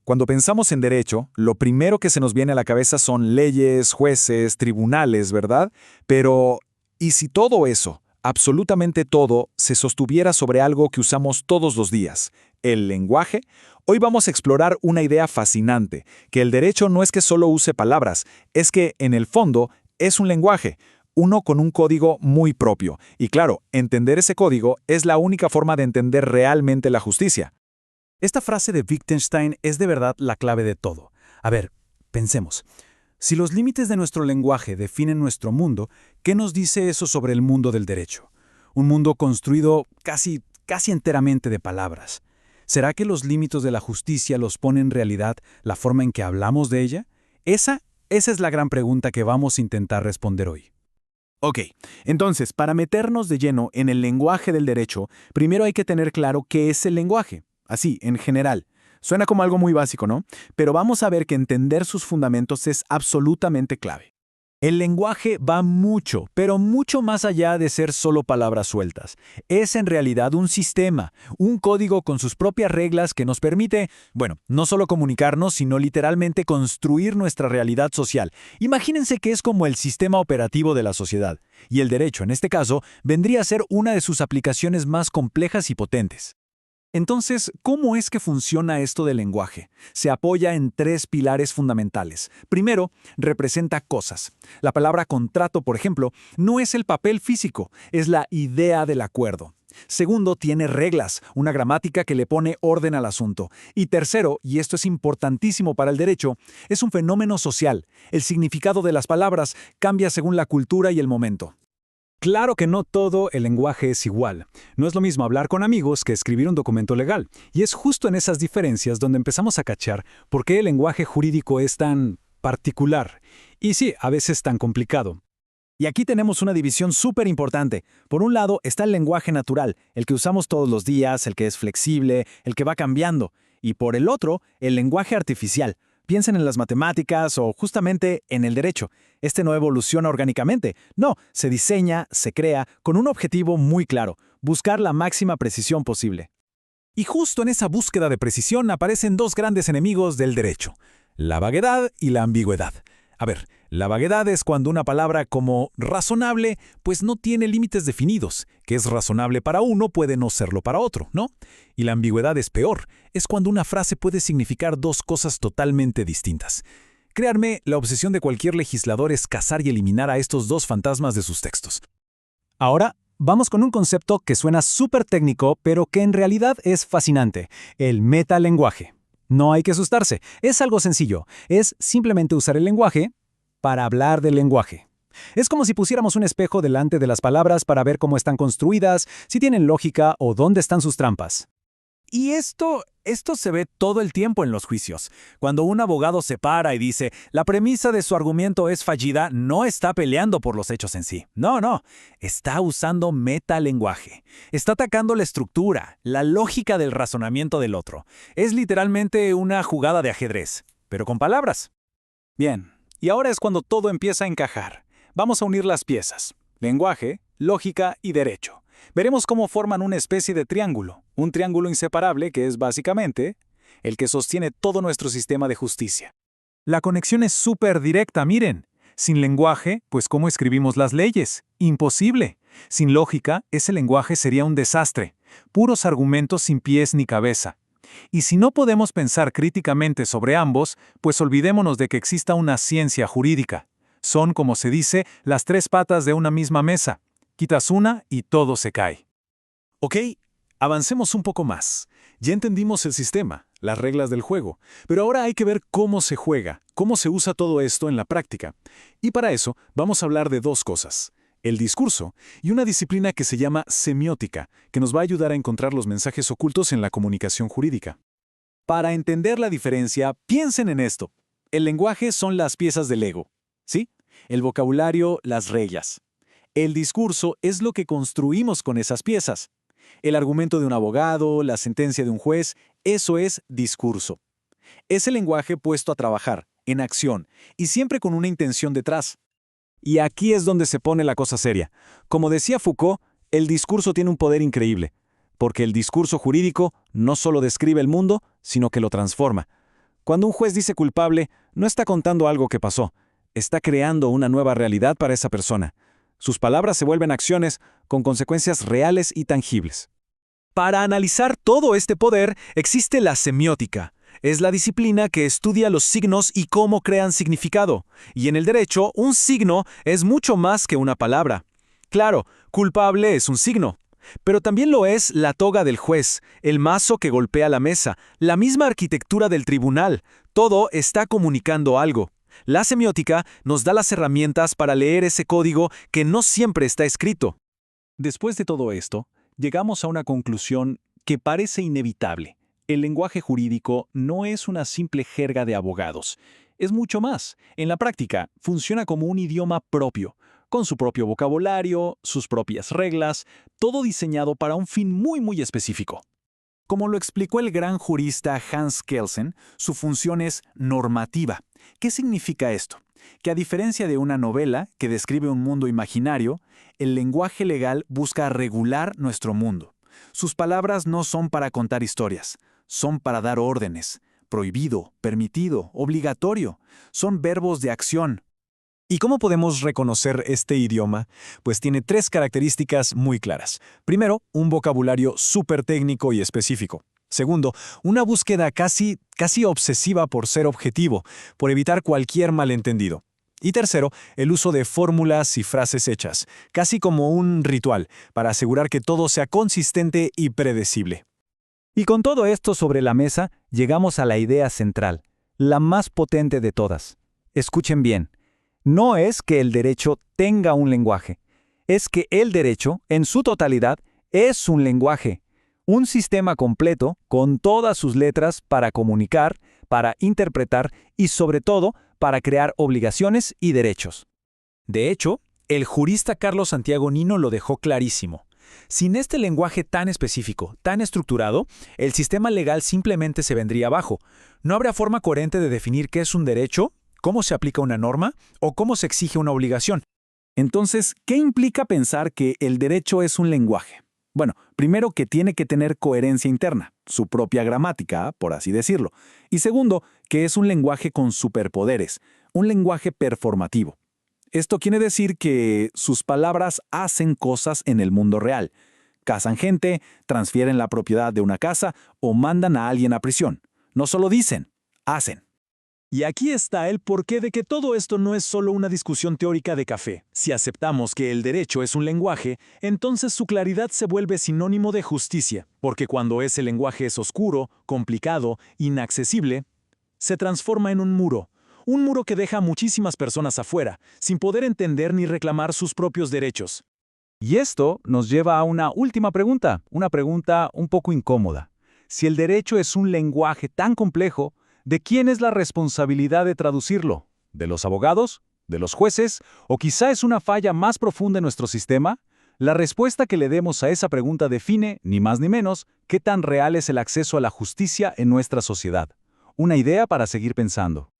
Cuando pensamos en derecho, lo primero que se nos viene a la cabeza son leyes, jueces, tribunales, ¿verdad? Pero, ¿y si todo eso, absolutamente todo, se sostuviera sobre algo que usamos todos los días, el lenguaje? Hoy vamos a explorar una idea fascinante, que el derecho no es que solo use palabras, es que, en el fondo, es un lenguaje, uno con un código muy propio. Y claro, entender ese código es la única forma de entender realmente la justicia. Esta frase de Wittgenstein es de verdad la clave de todo. A ver, pensemos. Si los límites de nuestro lenguaje definen nuestro mundo, ¿qué nos dice eso sobre el mundo del derecho? Un mundo construido casi enteramente de palabras. ¿Será que los límites de la justicia los pone en realidad la forma en que hablamos de ella? Esa es la gran pregunta que vamos a intentar responder hoy. Ok, entonces, para meternos de lleno en el lenguaje del derecho, primero hay que tener claro qué es el lenguaje. Así, en general. Suena como algo muy básico, ¿no? Pero vamos a ver que entender sus fundamentos es absolutamente clave. El lenguaje va mucho, pero mucho más allá de ser solo palabras sueltas. Es en realidad un sistema, un código con sus propias reglas que nos permite, bueno, no solo comunicarnos, sino literalmente construir nuestra realidad social. Imagínense que es como el sistema operativo de la sociedad, y el derecho, en este caso, vendría a ser una de sus aplicaciones más complejas y potentes. Entonces, ¿cómo es que funciona esto del lenguaje? Se apoya en tres pilares fundamentales. Primero, representa cosas. La palabra contrato, por ejemplo, no es el papel físico, es la idea del acuerdo. Segundo, tiene reglas, una gramática que le pone orden al asunto. Y tercero, y esto es importantísimo para el derecho, es un fenómeno social. El significado de las palabras cambia según la cultura y el momento. Claro que no todo el lenguaje es igual. No es lo mismo hablar con amigos que escribir un documento legal. Y es justo en esas diferencias donde empezamos a cachar por qué el lenguaje jurídico es tan particular. Y sí, a veces tan complicado. Y aquí tenemos una división súper importante. Por un lado está el lenguaje natural, el que usamos todos los días, el que es flexible, el que va cambiando. Y por el otro, el lenguaje artificial. Piensen en las matemáticas o justamente en el derecho. Este no evoluciona orgánicamente. No, se diseña, se crea con un objetivo muy claro: buscar la máxima precisión posible. Y justo en esa búsqueda de precisión aparecen dos grandes enemigos del derecho: la vaguedad y la ambigüedad. A ver, la vaguedad es cuando una palabra como razonable pues no tiene límites definidos. Que es razonable para uno puede no serlo para otro, ¿no? Y la ambigüedad es peor. Es cuando una frase puede significar dos cosas totalmente distintas. Créanme, la obsesión de cualquier legislador es cazar y eliminar a estos dos fantasmas de sus textos. Ahora, vamos con un concepto que suena súper técnico, pero que en realidad es fascinante: el metalenguaje. No hay que asustarse, es algo sencillo, es simplemente usar el lenguaje para hablar del lenguaje. Es como si pusiéramos un espejo delante de las palabras para ver cómo están construidas, si tienen lógica o dónde están sus trampas. Y esto se ve todo el tiempo en los juicios. Cuando un abogado se para y dice, la premisa de su argumento es fallida, no está peleando por los hechos en sí. No, está usando metalenguaje. Está atacando la estructura, la lógica del razonamiento del otro. Es literalmente una jugada de ajedrez, pero con palabras. Bien, y ahora es cuando todo empieza a encajar. Vamos a unir las piezas: lenguaje, lógica y derecho. Veremos cómo forman una especie de triángulo, un triángulo inseparable que es básicamente el que sostiene todo nuestro sistema de justicia. La conexión es súper directa, miren. Sin lenguaje, pues ¿cómo escribimos las leyes? Imposible. Sin lógica, ese lenguaje sería un desastre, puros argumentos sin pies ni cabeza. Y si no podemos pensar críticamente sobre ambos, pues olvidémonos de que exista una ciencia jurídica. Son, como se dice, las tres patas de una misma mesa. Quitas una y todo se cae. Ok, avancemos un poco más. Ya entendimos el sistema, las reglas del juego, pero ahora hay que ver cómo se juega, cómo se usa todo esto en la práctica. Y para eso vamos a hablar de dos cosas: el discurso y una disciplina que se llama semiótica, que nos va a ayudar a encontrar los mensajes ocultos en la comunicación jurídica. Para entender la diferencia, piensen en esto. El lenguaje son las piezas del Lego, ¿sí? El vocabulario, las reglas. El discurso es lo que construimos con esas piezas. El argumento de un abogado, la sentencia de un juez, eso es discurso. Es el lenguaje puesto a trabajar, en acción, y siempre con una intención detrás. Y aquí es donde se pone la cosa seria. Como decía Foucault, el discurso tiene un poder increíble, porque el discurso jurídico no solo describe el mundo, sino que lo transforma. Cuando un juez dice culpable, no está contando algo que pasó, está creando una nueva realidad para esa persona. Sus palabras se vuelven acciones con consecuencias reales y tangibles. Para analizar todo este poder existe la semiótica. Es la disciplina que estudia los signos y cómo crean significado. Y en el derecho, un signo es mucho más que una palabra. Claro, culpable es un signo. Pero también lo es la toga del juez, el mazo que golpea la mesa, la misma arquitectura del tribunal. Todo está comunicando algo. La semiótica nos da las herramientas para leer ese código que no siempre está escrito. Después de todo esto, llegamos a una conclusión que parece inevitable. El lenguaje jurídico no es una simple jerga de abogados. Es mucho más. En la práctica, funciona como un idioma propio, con su propio vocabulario, sus propias reglas, todo diseñado para un fin muy específico. Como lo explicó el gran jurista Hans Kelsen, su función es normativa. ¿Qué significa esto? Que a diferencia de una novela que describe un mundo imaginario, el lenguaje legal busca regular nuestro mundo. Sus palabras no son para contar historias, son para dar órdenes. Prohibido, permitido, obligatorio. Son verbos de acción. ¿Y cómo podemos reconocer este idioma? Pues tiene 3 características muy claras. Primero, un vocabulario súper técnico y específico. Segundo, una búsqueda casi obsesiva por ser objetivo, por evitar cualquier malentendido. Y tercero, el uso de fórmulas y frases hechas, casi como un ritual, para asegurar que todo sea consistente y predecible. Y con todo esto sobre la mesa, llegamos a la idea central, la más potente de todas. Escuchen bien. No es que el derecho tenga un lenguaje, es que el derecho, en su totalidad, es un lenguaje, un sistema completo con todas sus letras para comunicar, para interpretar y, sobre todo, para crear obligaciones y derechos. De hecho, el jurista Carlos Santiago Nino lo dejó clarísimo. Sin este lenguaje tan específico, tan estructurado, el sistema legal simplemente se vendría abajo. No habría forma coherente de definir qué es un derecho, cómo se aplica una norma o cómo se exige una obligación. Entonces, ¿qué implica pensar que el derecho es un lenguaje? Bueno, primero que tiene que tener coherencia interna, su propia gramática, por así decirlo. Y segundo, que es un lenguaje con superpoderes, un lenguaje performativo. Esto quiere decir que sus palabras hacen cosas en el mundo real. Casan gente, transfieren la propiedad de una casa o mandan a alguien a prisión. No solo dicen, hacen. Y aquí está el porqué de que todo esto no es solo una discusión teórica de café. Si aceptamos que el derecho es un lenguaje, entonces su claridad se vuelve sinónimo de justicia, porque cuando ese lenguaje es oscuro, complicado, inaccesible, se transforma en un muro que deja a muchísimas personas afuera, sin poder entender ni reclamar sus propios derechos. Y esto nos lleva a una última pregunta, una pregunta un poco incómoda. Si el derecho es un lenguaje tan complejo, ¿de quién es la responsabilidad de traducirlo? ¿De los abogados? ¿De los jueces? ¿O quizá es una falla más profunda en nuestro sistema? La respuesta que le demos a esa pregunta define, ni más ni menos, qué tan real es el acceso a la justicia en nuestra sociedad. Una idea para seguir pensando.